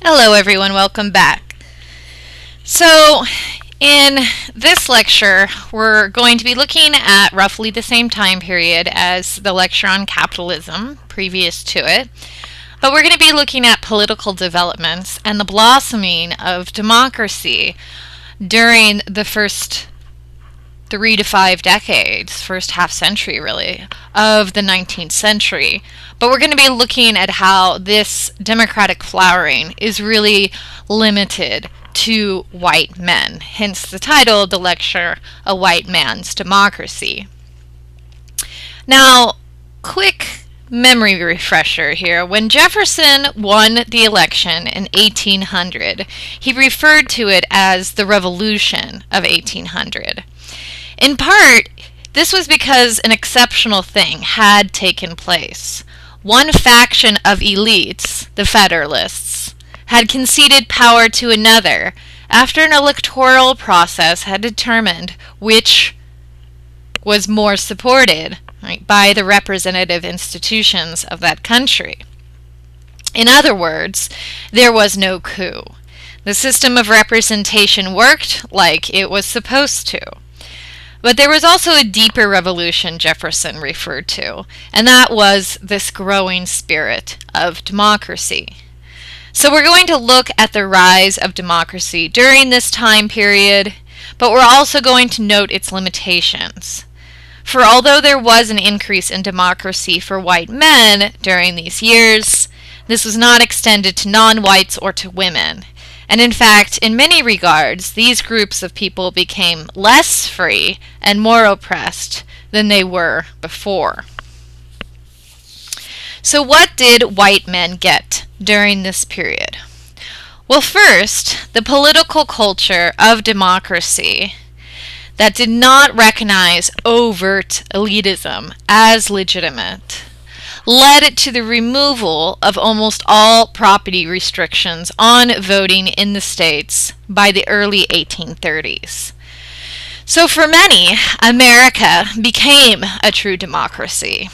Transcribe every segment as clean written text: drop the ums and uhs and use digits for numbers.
Hello everyone, welcome back. So, in this lecture, we're going to be looking at roughly the same time period as the lecture on capitalism previous to it, but we're going to be looking at political developments and the blossoming of democracy during the first 3 to 5 decades, first half century really, of the 19th century. But we're going to be looking at how this democratic flowering is really limited to white men, hence the title of the lecture, A White Man's Democracy. Now, quick memory refresher here. When Jefferson won the election in 1800, he referred to it as the Revolution of 1800. In part, this was because an exceptional thing had taken place. One faction of elites, the Federalists, had conceded power to another after an electoral process had determined which was more supported, right, by the representative institutions of that country. In other words, there was no coup. The system of representation worked like it was supposed to. But there was also a deeper revolution Jefferson referred to, and that was this growing spirit of democracy. So we're going to look at the rise of democracy during this time period, but we're also going to note its limitations. For although there was an increase in democracy for white men during these years, this was not extended to non-whites or to women. And in fact, in many regards, these groups of people became less free and more oppressed than they were before. So what did white men get during this period? Well, first, the political culture of democracy that did not recognize overt elitism as legitimate led to the removal of almost all property restrictions on voting in the states by the early 1830s. So for many, America became a true democracy.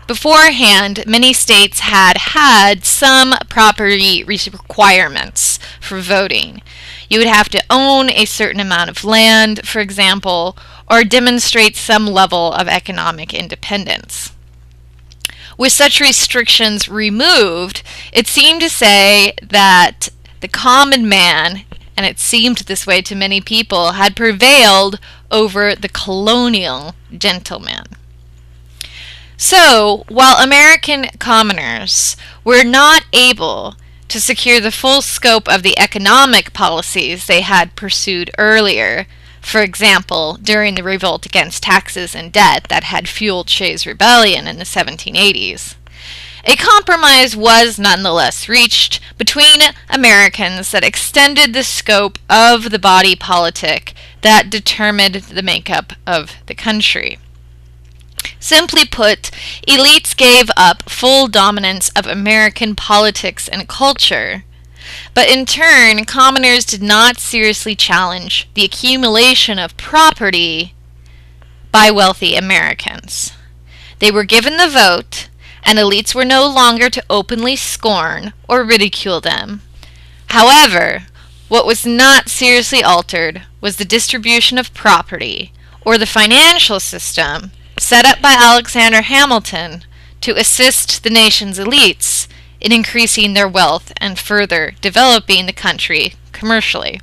Beforehand, many states had some property requirements for voting. You would have to own a certain amount of land, for example, or demonstrate some level of economic independence. With such restrictions removed, it seemed to say that the common man, and it seemed this way to many people, had prevailed over the colonial gentleman. So, while American commoners were not able to secure the full scope of the economic policies they had pursued earlier, for example, during the revolt against taxes and debt that had fueled Shays' Rebellion in the 1780s. A compromise was nonetheless reached between Americans that extended the scope of the body politic that determined the makeup of the country. Simply put, elites gave up full dominance of American politics and culture. But in turn, commoners did not seriously challenge the accumulation of property by wealthy Americans. They were given the vote, and elites were no longer to openly scorn or ridicule them. However, what was not seriously altered was the distribution of property, or the financial system set up by Alexander Hamilton to assist the nation's elites in increasing their wealth and further developing the country commercially.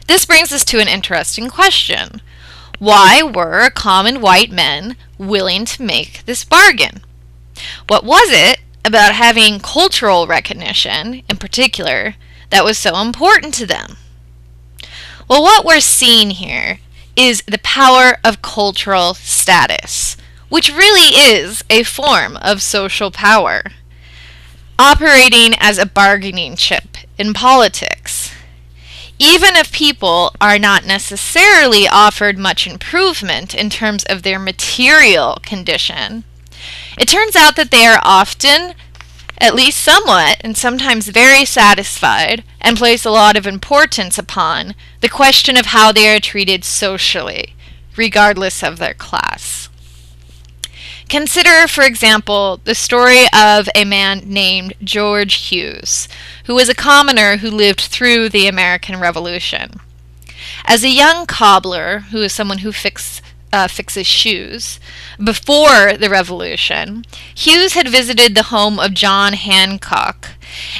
This brings us to an interesting question. Why were common white men willing to make this bargain? What was it about having cultural recognition, in particular, that was so important to them? Well, what we're seeing here is the power of cultural status, which really is a form of social power, operating as a bargaining chip in politics. Even if people are not necessarily offered much improvement in terms of their material condition, it turns out that they are often, at least somewhat, and sometimes very satisfied, and place a lot of importance upon the question of how they are treated socially, regardless of their class. Consider, for example, the story of a man named George Hughes, who was a commoner who lived through the American Revolution. As a young cobbler, who is someone who fixes shoes, before the Revolution, Hughes had visited the home of John Hancock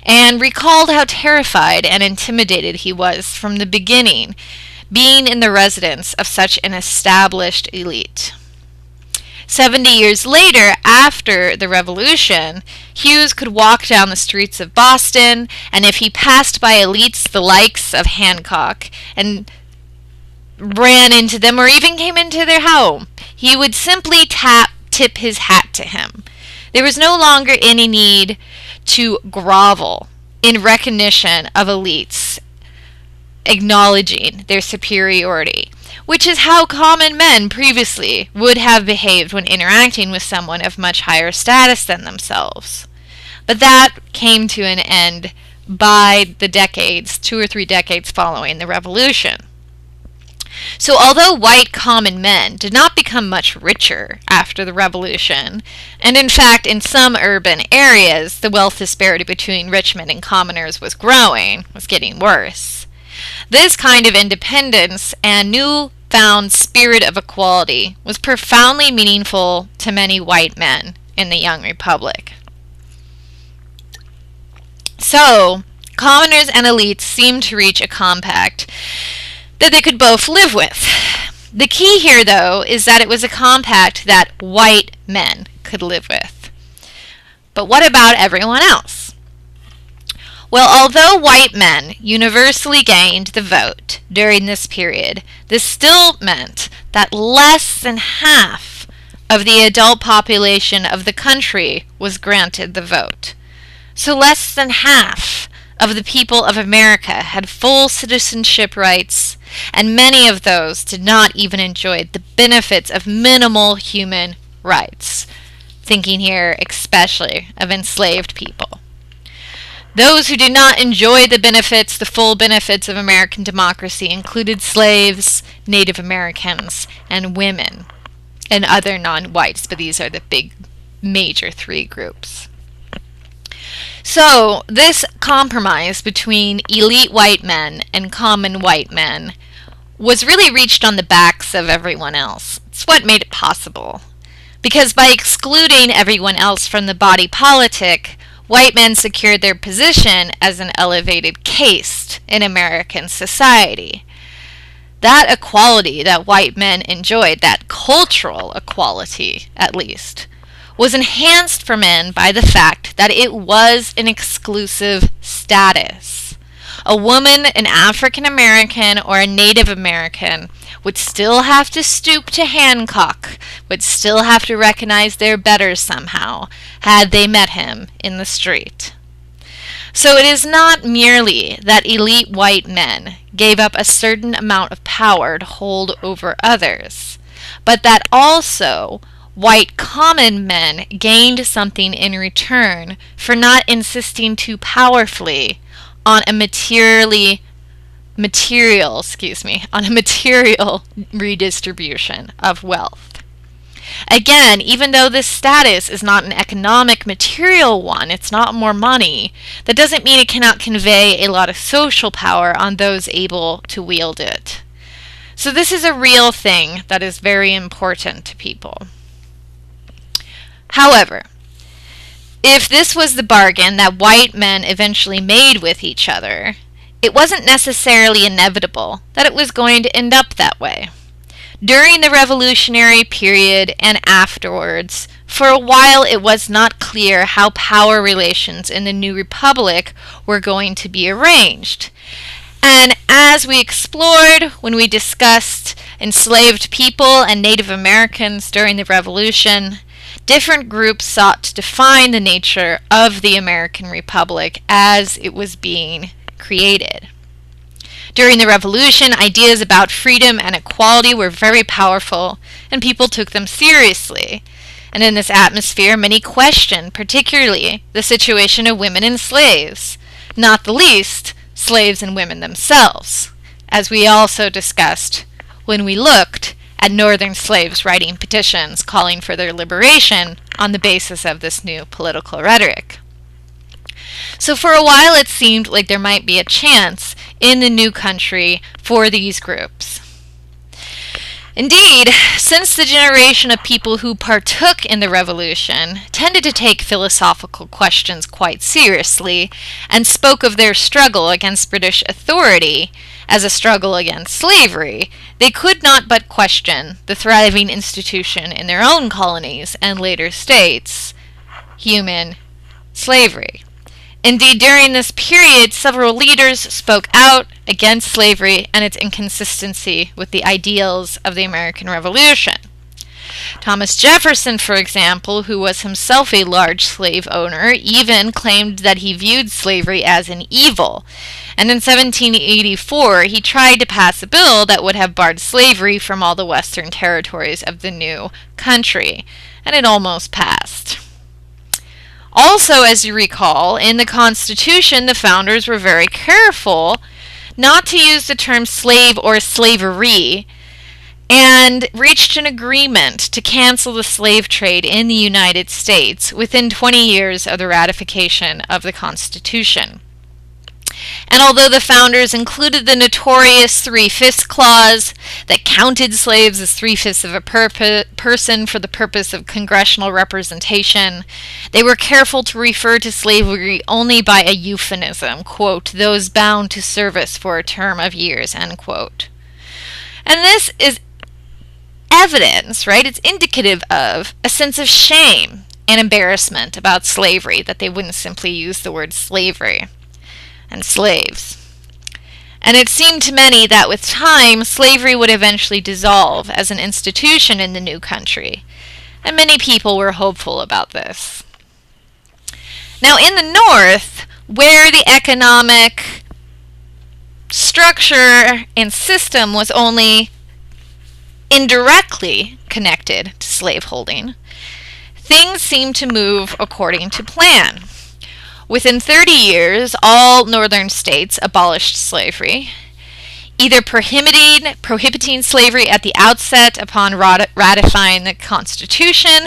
and recalled how terrified and intimidated he was from the beginning, being in the residence of such an established elite. 70 years later, after the Revolution, Hughes could walk down the streets of Boston, and if he passed by elites the likes of Hancock and ran into them or even came into their home, he would simply tip his hat to him. There was no longer any need to grovel in recognition of elites acknowledging their superiority, which is how common men previously would have behaved when interacting with someone of much higher status than themselves. But that came to an end by the decades, 2 or 3 decades following the Revolution. So although white common men did not become much richer after the Revolution, and in fact in some urban areas the wealth disparity between rich men and commoners was getting worse, this kind of independence and newfound spirit of equality was profoundly meaningful to many white men in the young republic. So, commoners and elites seemed to reach a compact that they could both live with. The key here, though, is that it was a compact that white men could live with. But what about everyone else? Well, although white men universally gained the vote during this period, this still meant that less than half of the adult population of the country was granted the vote. So less than half of the people of America had full citizenship rights, and many of those did not even enjoy the benefits of minimal human rights. Thinking here especially of enslaved people. Those who did not enjoy the full benefits of American democracy included slaves, Native Americans, and women, and other non-whites, but these are the big major 3 groups. So, this compromise between elite white men and common white men was really reached on the backs of everyone else. It's what made it possible. Because by excluding everyone else from the body politic, white men secured their position as an elevated caste in American society. That equality that white men enjoyed, that cultural equality at least, was enhanced for men by the fact that it was an exclusive status. A woman, an African American or a Native American, would still have to stoop to Hancock, would still have to recognize their betters somehow, had they met him in the street. So it is not merely that elite white men gave up a certain amount of power to hold over others, but that also white common men gained something in return for not insisting too powerfully on a material redistribution of wealth. Again, even though this status is not an economic material one, it's not more money, that doesn't mean it cannot convey a lot of social power on those able to wield it. So this is a real thing that is very important to people. However, if this was the bargain that white men eventually made with each other, it wasn't necessarily inevitable that it was going to end up that way. During the Revolutionary period and afterwards, for a while it was not clear how power relations in the new republic were going to be arranged. And as we explored when we discussed enslaved people and Native Americans during the Revolution, different groups sought to define the nature of the American Republic as it was being created. During the Revolution, ideas about freedom and equality were very powerful, and people took them seriously. And in this atmosphere, many questioned, particularly, the situation of women and slaves, not the least, slaves and women themselves, as we also discussed when we looked and Northern slaves writing petitions calling for their liberation on the basis of this new political rhetoric. So for a while it seemed like there might be a chance in the new country for these groups. Indeed, since the generation of people who partook in the revolution tended to take philosophical questions quite seriously and spoke of their struggle against British authority as a struggle against slavery, they could not but question the thriving institution in their own colonies and later states, human slavery. Indeed, during this period, several leaders spoke out against slavery and its inconsistency with the ideals of the American Revolution. Thomas Jefferson, for example, who was himself a large slave owner, even claimed that he viewed slavery as an evil. And in 1784, he tried to pass a bill that would have barred slavery from all the western territories of the new country, and it almost passed. Also, as you recall, in the Constitution, the founders were very careful not to use the term slave or slavery, and reached an agreement to cancel the slave trade in the United States within 20 years of the ratification of the Constitution. And although the founders included the notorious three-fifths clause that counted slaves as three-fifths of a person for the purpose of congressional representation, they were careful to refer to slavery only by a euphemism, quote, those bound to service for a term of years, end quote. And this is evidence, right? It's indicative of a sense of shame and embarrassment about slavery, that they wouldn't simply use the word slavery and slaves. And it seemed to many that with time, slavery would eventually dissolve as an institution in the new country, and many people were hopeful about this. Now in the North, where the economic structure and system was only indirectly connected to slaveholding, things seemed to move according to plan. Within 30 years, all northern states abolished slavery, either prohibiting slavery at the outset upon ratifying the Constitution,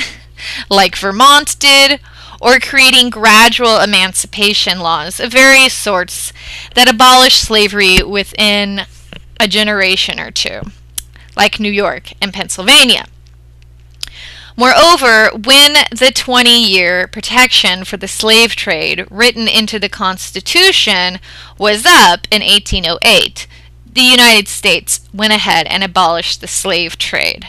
like Vermont did, or creating gradual emancipation laws of various sorts that abolished slavery within a generation or two, like New York and Pennsylvania. Moreover, when the 20-year protection for the slave trade written into the Constitution was up in 1808, the United States went ahead and abolished the slave trade.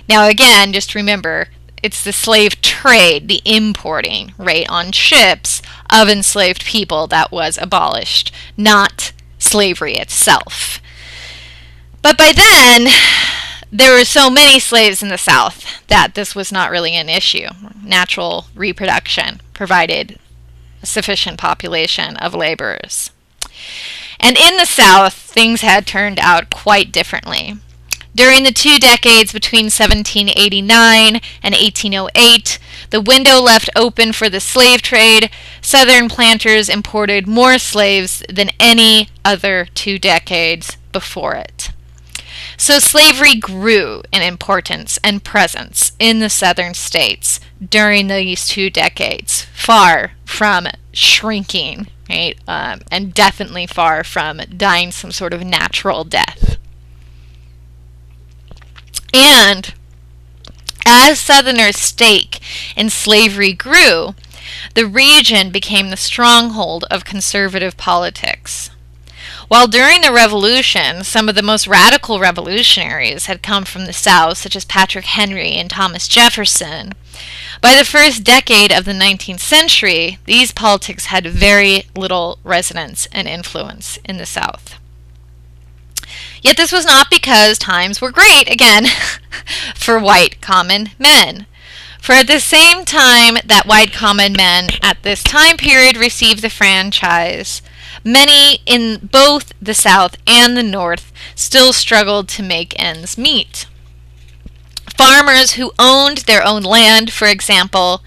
Now again, just remember, it's the slave trade, the importing, right, on ships of enslaved people that was abolished, not slavery itself. But by then, there were so many slaves in the South that this was not really an issue. Natural reproduction provided a sufficient population of laborers. And in the South, things had turned out quite differently. During the 2 decades between 1789 and 1808, the window left open for the slave trade, Southern planters imported more slaves than any other 2 decades before it. So slavery grew in importance and presence in the southern states during these 2 decades, far from shrinking, right? And definitely far from dying some sort of natural death. And as Southerners' stake in slavery grew, the region became the stronghold of conservative politics. While during the Revolution, some of the most radical revolutionaries had come from the South, such as Patrick Henry and Thomas Jefferson, by the first decade of the 19th century, these politics had very little resonance and influence in the South. Yet this was not because times were great, again, for white common men. For at the same time that white common men at this time period received the franchise, many in both the South and the North still struggled to make ends meet. Farmers who owned their own land, for example,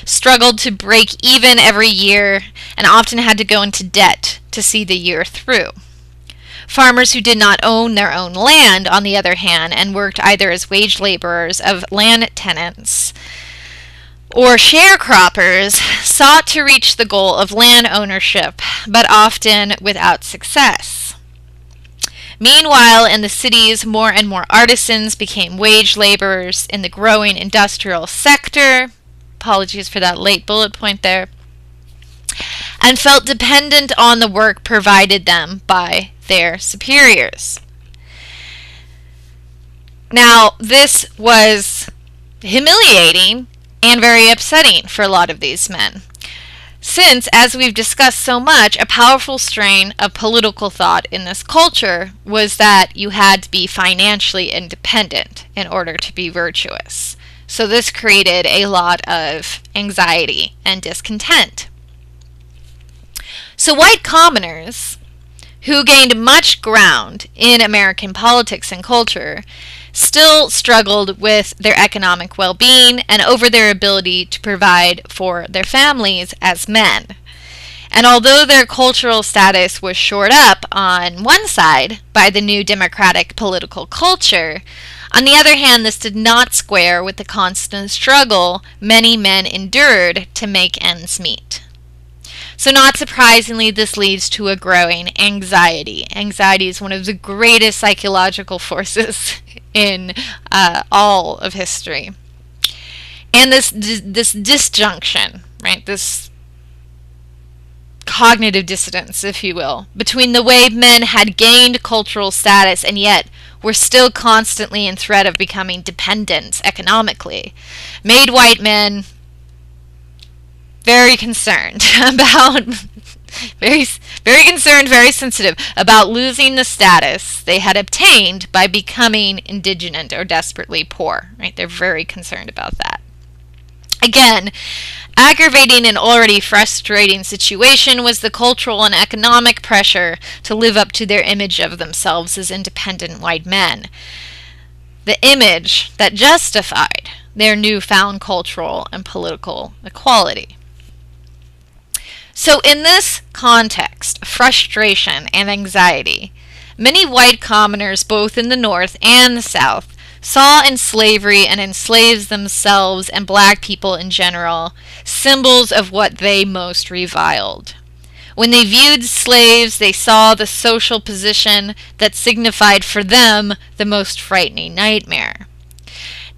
struggled to break even every year and often had to go into debt to see the year through. Farmers who did not own their own land, on the other hand, and worked either as wage laborers of land tenants or sharecroppers, sought to reach the goal of land ownership, but often without success. Meanwhile, in the cities, more and more artisans became wage laborers in the growing industrial sector. Apologies for that late bullet point there. And felt dependent on the work provided them by their superiors. Now, this was humiliating and very upsetting for a lot of these men, since, as we've discussed so much, a powerful strain of political thought in this culture was that you had to be financially independent in order to be virtuous. So this created a lot of anxiety and discontent. So white commoners, who gained much ground in American politics and culture, still struggled with their economic well-being and over their ability to provide for their families as men. And although their cultural status was shored up on one side by the new democratic political culture, on the other hand, this did not square with the constant struggle many men endured to make ends meet. So not surprisingly, this leads to a growing anxiety. Anxiety is one of the greatest psychological forces in all of history. And this disjunction, right, this cognitive dissonance, if you will, between the way men had gained cultural status and yet were still constantly in threat of becoming dependent economically, made white men very concerned about, very concerned, very sensitive about losing the status they had obtained by becoming indigent or desperately poor. Right? They're very concerned about that. Again, aggravating an already frustrating situation was the cultural and economic pressure to live up to their image of themselves as independent white men. The image that justified their newfound cultural and political equality. So in this context of frustration and anxiety, many white commoners, both in the North and the South, saw in slavery and enslaved themselves and black people in general symbols of what they most reviled. When they viewed slaves, they saw the social position that signified for them the most frightening nightmare.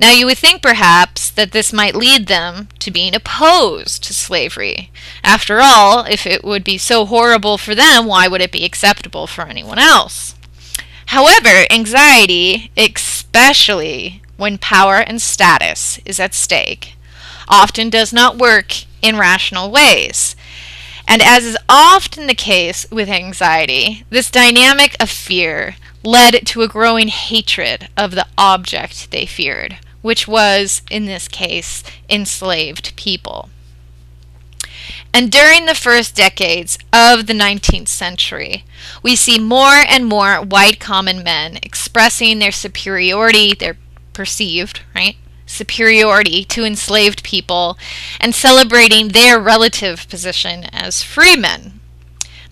Now you would think perhaps that this might lead them to being opposed to slavery. After all, if it would be so horrible for them, why would it be acceptable for anyone else? However, anxiety, especially when power and status is at stake, often does not work in rational ways. And as is often the case with anxiety, this dynamic of fear led to a growing hatred of the object they feared, which was, in this case, enslaved people. And during the first decades of the 19th century, we see more and more white common men expressing their superiority, their perceived, right, superiority to enslaved people and celebrating their relative position as free men.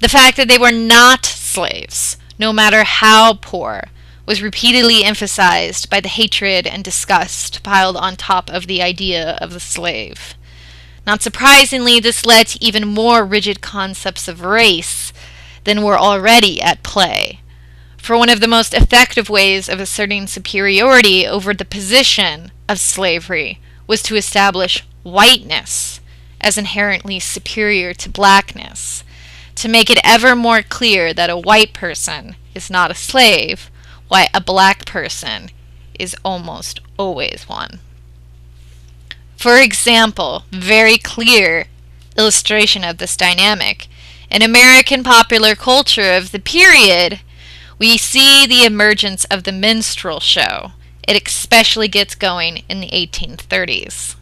The fact that they were not slaves, no matter how poor, was repeatedly emphasized by the hatred and disgust piled on top of the idea of the slave. Not surprisingly, this led to even more rigid concepts of race than were already at play. For one of the most effective ways of asserting superiority over the position of slavery was to establish whiteness as inherently superior to blackness, to make it ever more clear that a white person is not a slave, while a black person is almost always one. For example, very clear illustration of this dynamic, in American popular culture of the period, we see the emergence of the minstrel show. It especially gets going in the 1830s.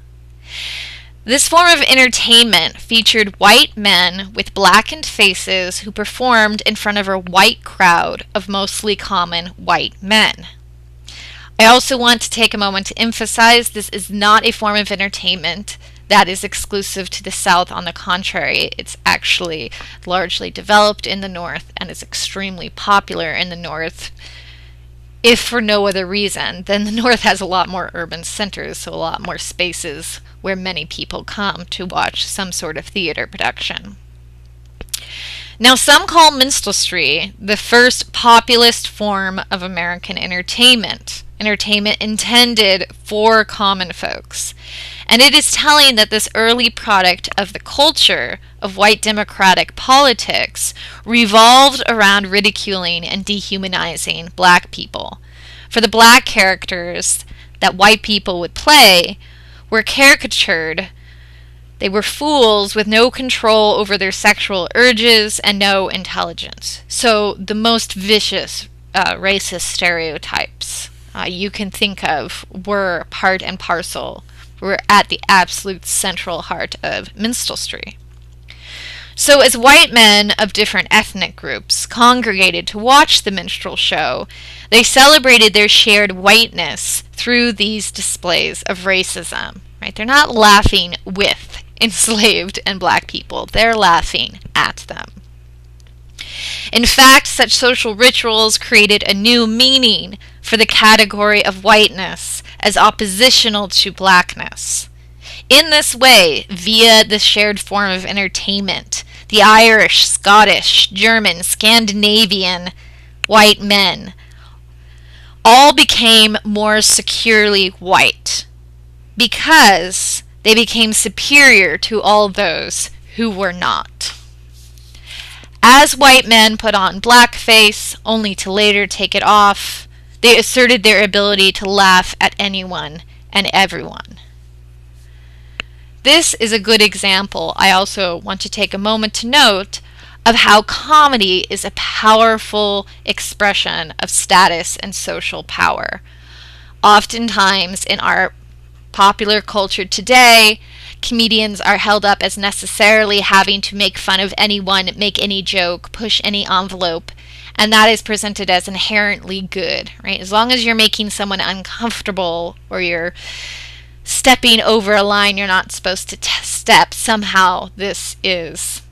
This form of entertainment featured white men with blackened faces who performed in front of a white crowd of mostly common white men. I also want to take a moment to emphasize this is not a form of entertainment that is exclusive to the South. On the contrary, it's actually largely developed in the North and is extremely popular in the North, if for no other reason than the North has a lot more urban centers, so a lot more spaces where many people come to watch some sort of theater production. Now, some call minstrelsy the first populist form of American entertainment intended for common folks. And it is telling that this early product of the culture of white democratic politics revolved around ridiculing and dehumanizing black people. For the black characters that white people would play were caricatured. They were fools with no control over their sexual urges and no intelligence. So the most vicious racist stereotypes you can think of were part and parcel, were at the absolute central heart of minstrelsy. So as white men of different ethnic groups congregated to watch the minstrel show, they celebrated their shared whiteness through these displays of racism. Right? They're not laughing with enslaved and black people. They're laughing at them. In fact, such social rituals created a new meaning for the category of whiteness as oppositional to blackness. In this way, via the shared form of entertainment, the Irish, Scottish, German, Scandinavian white men all became more securely white because they became superior to all those who were not. As white men put on blackface, only to later take it off, they asserted their ability to laugh at anyone and everyone. This is a good example, I also want to take a moment to note, of how comedy is a powerful expression of status and social power. Oftentimes in our popular culture today, comedians are held up as necessarily having to make fun of anyone, make any joke, push any envelope, and that is presented as inherently good, right? As long as you're making someone uncomfortable or you're stepping over a line you're not supposed to step, somehow this is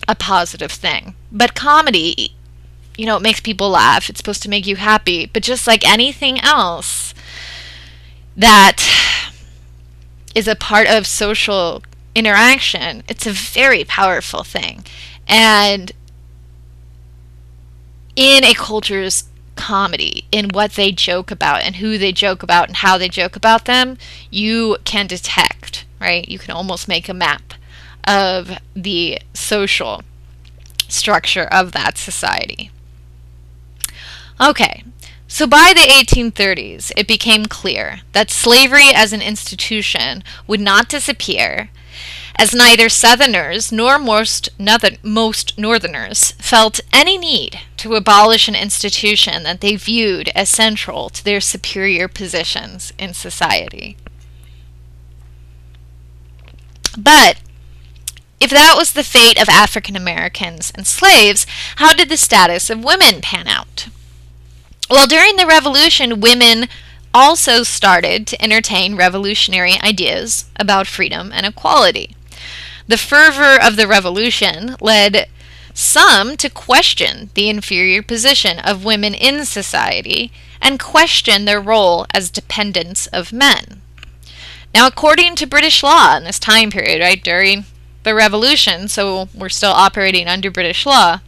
a positive thing. But comedy, it makes people laugh. It's supposed to make you happy. But just like anything else that is a part of social interaction, it's a very powerful thing. And in a culture's comedy, in what they joke about and who they joke about and how they joke about them, you can detect, right? You can almost make a map of the social structure of that society. Okay, so by the 1830s, it became clear that slavery as an institution would not disappear, as neither Southerners nor most Northerners felt any need to abolish an institution that they viewed as central to their superior positions in society. But if that was the fate of African Americans and slaves, how did the status of women pan out? Well, during the Revolution, women also started to entertain revolutionary ideas about freedom and equality. The fervor of the Revolution led some to question the inferior position of women in society and question their role as dependents of men. Now, according to British law in this time period, right, during the Revolution, so we're still operating under British law,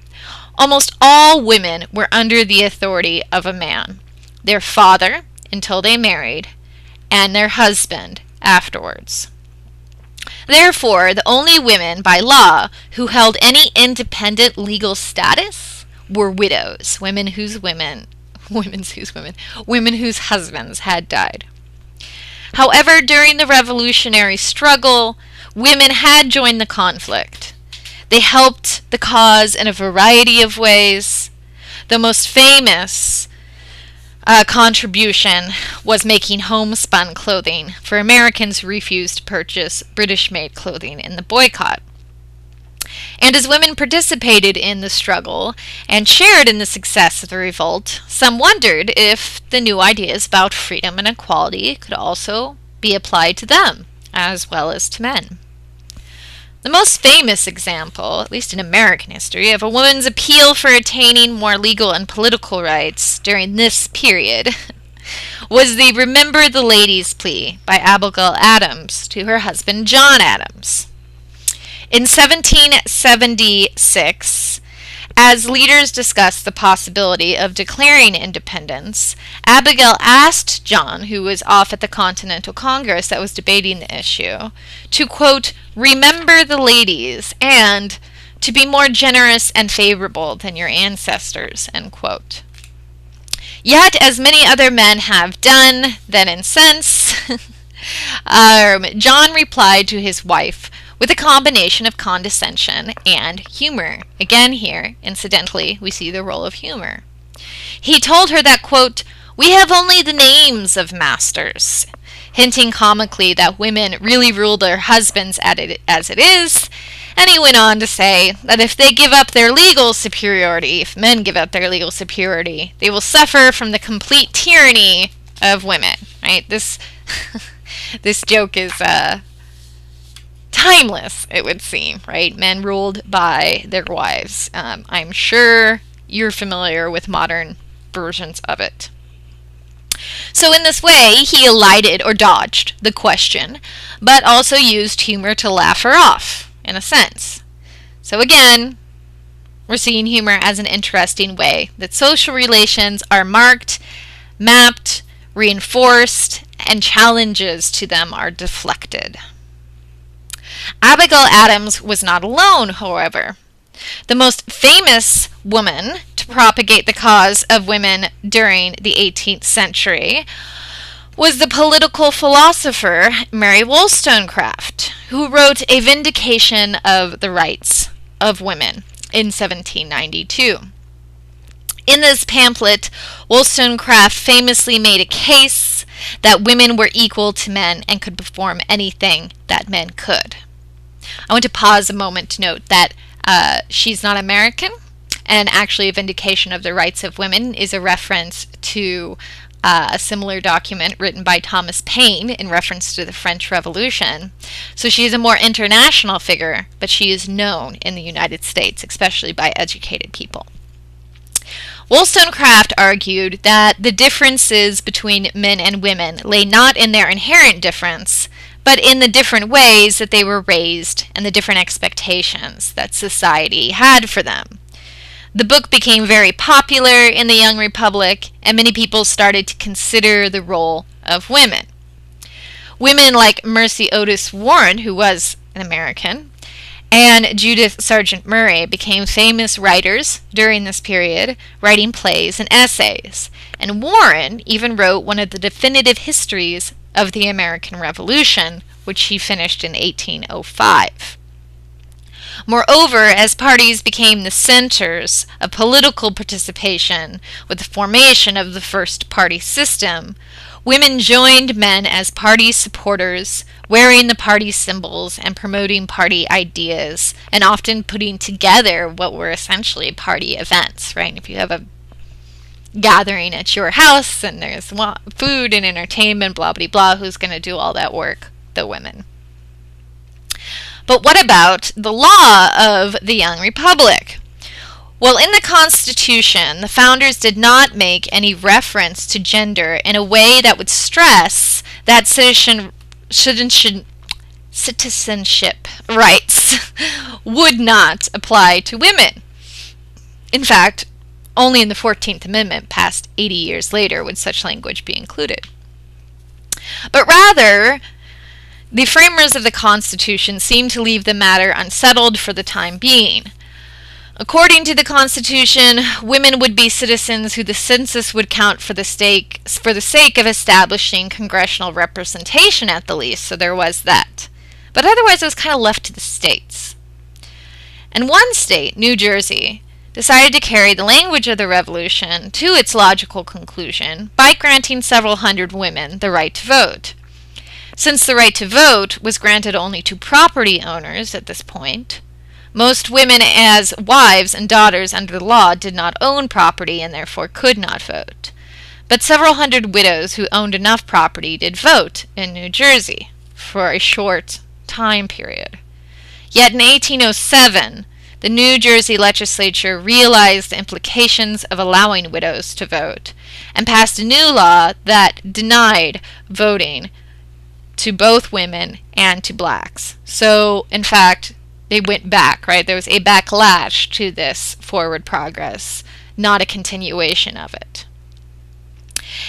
almost all women were under the authority of a man, their father until they married, and their husband afterwards. Therefore, the only women by law who held any independent legal status were widows, women whose husbands had died. However, during the revolutionary struggle, women had joined the conflict. They helped the cause in a variety of ways. The most famous contribution was making homespun clothing for Americans who refused to purchase British-made clothing in the boycott. And as women participated in the struggle and shared in the success of the revolt, some wondered if the new ideas about freedom and equality could also be applied to them, as well as to men. The most famous example, at least in American history, of a woman's appeal for attaining more legal and political rights during this period was the Remember the Ladies plea by Abigail Adams to her husband John Adams. In 1776, as leaders discussed the possibility of declaring independence, Abigail asked John, who was off at the Continental Congress that was debating the issue, to, quote, remember the ladies and to be more generous and favorable than your ancestors, end quote. Yet, as many other men have done then and since, John replied to his wife with a combination of condescension and humor. Again here, incidentally, we see the role of humor. He told her that, quote, we have only the names of masters, hinting comically that women really rule their husbands as it is, and he went on to say that if they give up their legal superiority, if men give up their legal superiority, they will suffer from the complete tyranny of women, right? This joke is timeless, it would seem, right? Men ruled by their wives. I'm sure you're familiar with modern versions of it. So in this way, he elided or dodged the question, but also used humor to laugh her off, in a sense. So again, we're seeing humor as an interesting way that social relations are marked, mapped, reinforced, and challenges to them are deflected. Abigail Adams was not alone, however. The most famous woman to propagate the cause of women during the 18th century was the political philosopher Mary Wollstonecraft, who wrote A Vindication of the Rights of Women in 1792. In this pamphlet, Wollstonecraft famously made a case that women were equal to men and could perform anything that men could. I want to pause a moment to note that she's not American, and actually A Vindication of the Rights of Women is a reference to a similar document written by Thomas Paine in reference to the French Revolution. So she is a more international figure, but she is known in the United States, especially by educated people. Wollstonecraft argued that the differences between men and women lay not in their inherent difference, but in the different ways that they were raised and the different expectations that society had for them. The book became very popular in the Young Republic, and many people started to consider the role of women. Women like Mercy Otis Warren, who was an American, and Judith Sargent Murray became famous writers during this period, writing plays and essays. And Warren even wrote one of the definitive histories of the American Revolution, which she finished in 1805. Moreover, as parties became the centers of political participation with the formation of the first party system, women joined men as party supporters, wearing the party symbols and promoting party ideas, and often putting together what were essentially party events, right? If you have a gathering at your house and there's food and entertainment, blah, blah, blah, who's going to do all that work? The women. But what about the law of the Young Republic? Well, in the Constitution, the founders did not make any reference to gender in a way that would stress that citizenship rights would not apply to women. In fact, only in the 14th Amendment, passed 80 years later, would such language be included. But rather, the framers of the Constitution seemed to leave the matter unsettled for the time being. According to the Constitution, women would be citizens who the census would count for the sake of establishing congressional representation at the least, so there was that. But otherwise it was kind of left to the states. And one state, New Jersey, decided to carry the language of the Revolution to its logical conclusion by granting several hundred women the right to vote. Since the right to vote was granted only to property owners at this point, most women as wives and daughters under the law did not own property and therefore could not vote. But several hundred widows who owned enough property did vote in New Jersey for a short time period. Yet in 1807, the New Jersey legislature realized the implications of allowing widows to vote and passed a new law that denied voting to both women and to blacks. So, in fact, they went back, right? There was a backlash to this forward progress, not a continuation of it.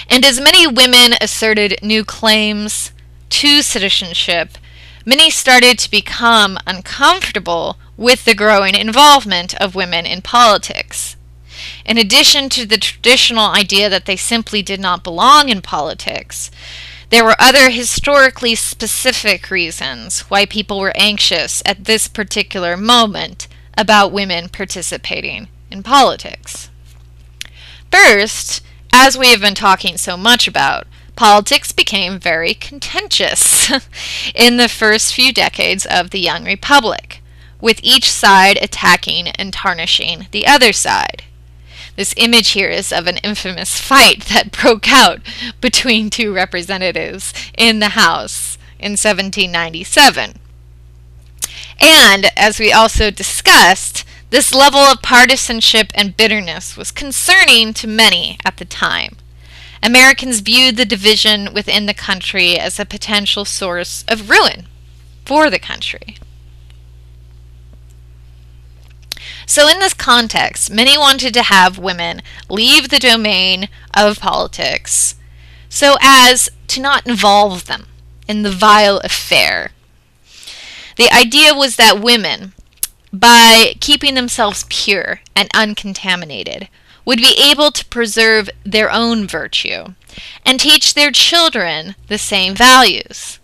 And as many women asserted new claims to citizenship, many started to become uncomfortable with the growing involvement of women in politics. In addition to the traditional idea that they simply did not belong in politics, there were other historically specific reasons why people were anxious at this particular moment about women participating in politics. First, as we have been talking so much about, politics became very contentious in the first few decades of the young republic, with each side attacking and tarnishing the other side. This image here is of an infamous fight that broke out between two representatives in the House in 1797. And, as we also discussed, this level of partisanship and bitterness was concerning to many at the time. Americans viewed the division within the country as a potential source of ruin for the country. So in this context, many wanted to have women leave the domain of politics so as to not involve them in the vile affair. The idea was that women, by keeping themselves pure and uncontaminated, would be able to preserve their own virtue and teach their children the same values.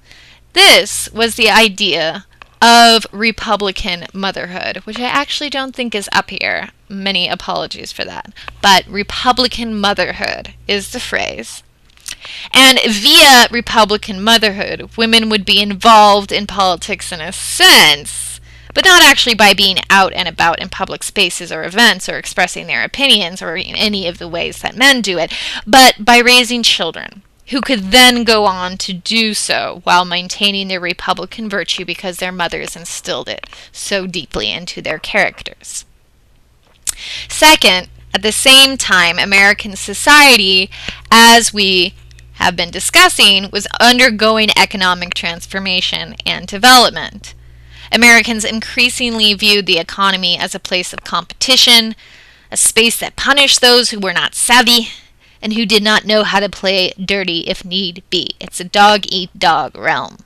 This was the idea of Republican motherhood, which I actually don't think is up here. Many apologies for that. But Republican motherhood is the phrase. And via Republican motherhood, women would be involved in politics in a sense, but not actually by being out and about in public spaces or events or expressing their opinions or in any of the ways that men do it, but by raising children who could then go on to do so while maintaining their Republican virtue because their mothers instilled it so deeply into their characters. Second, at the same time, American society, as we have been discussing, was undergoing economic transformation and development. Americans increasingly viewed the economy as a place of competition, a space that punished those who were not savvy, and who did not know how to play dirty if need be. It's a dog-eat-dog realm.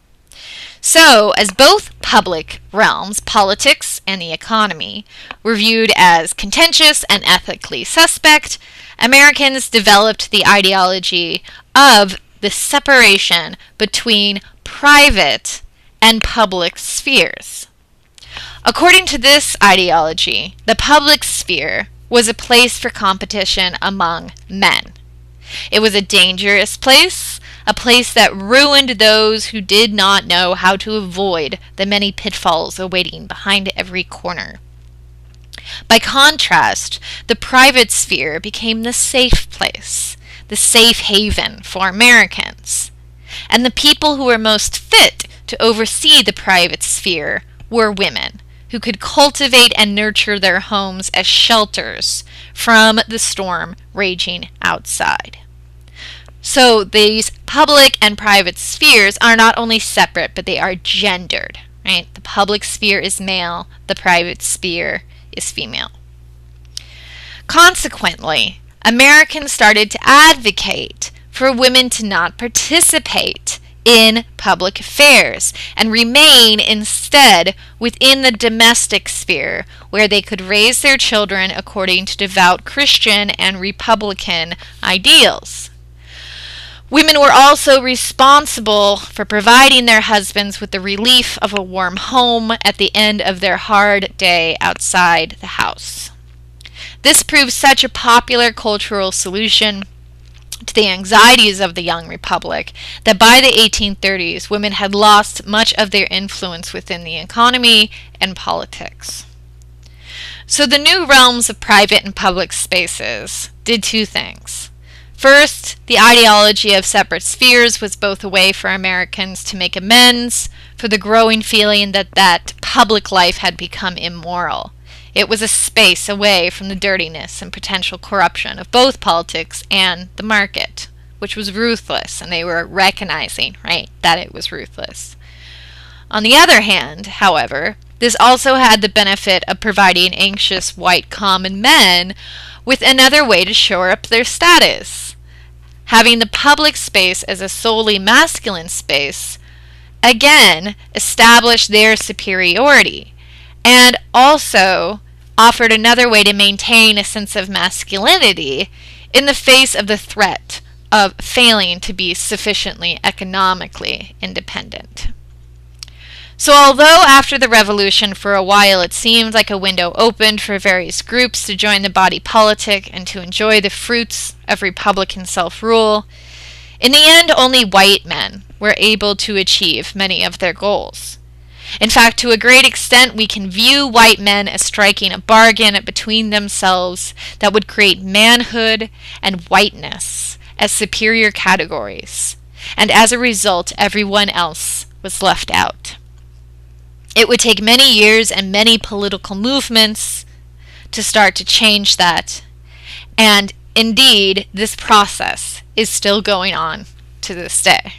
So, as both public realms, politics and the economy, were viewed as contentious and ethically suspect, Americans developed the ideology of the separation between private and public spheres. According to this ideology, the public sphere was a place for competition among men. It was a dangerous place, a place that ruined those who did not know how to avoid the many pitfalls awaiting behind every corner. By contrast, the private sphere became the safe place, the safe haven for Americans. And the people who were most fit to oversee the private sphere were women, who could cultivate and nurture their homes as shelters from the storm raging outside. So these public and private spheres are not only separate, but they are gendered, right? The public sphere is male, the private sphere is female. Consequently, Americans started to advocate for women to not participate in public affairs and remain instead within the domestic sphere, where they could raise their children according to devout Christian and Republican ideals. Women were also responsible for providing their husbands with the relief of a warm home at the end of their hard day outside the house. This proved such a popular cultural solution to the anxieties of the young republic that by the 1830s, women had lost much of their influence within the economy and politics. So the new realms of private and public spaces did two things. First, the ideology of separate spheres was both a way for Americans to make amends for the growing feeling that public life had become immoral. It was a space away from the dirtiness and potential corruption of both politics and the market, which was ruthless, and they were recognizing, right, that it was ruthless. On the other hand, however, this also had the benefit of providing anxious white common men with another way to shore up their status. Having the public space as a solely masculine space, again, established their superiority, and also offered another way to maintain a sense of masculinity in the face of the threat of failing to be sufficiently economically independent. So although after the revolution for a while it seemed like a window opened for various groups to join the body politic and to enjoy the fruits of Republican self-rule, in the end only white men were able to achieve many of their goals. In fact, to a great extent, we can view white men as striking a bargain between themselves that would create manhood and whiteness as superior categories, and as a result, everyone else was left out. It would take many years and many political movements to start to change that, and indeed, this process is still going on to this day.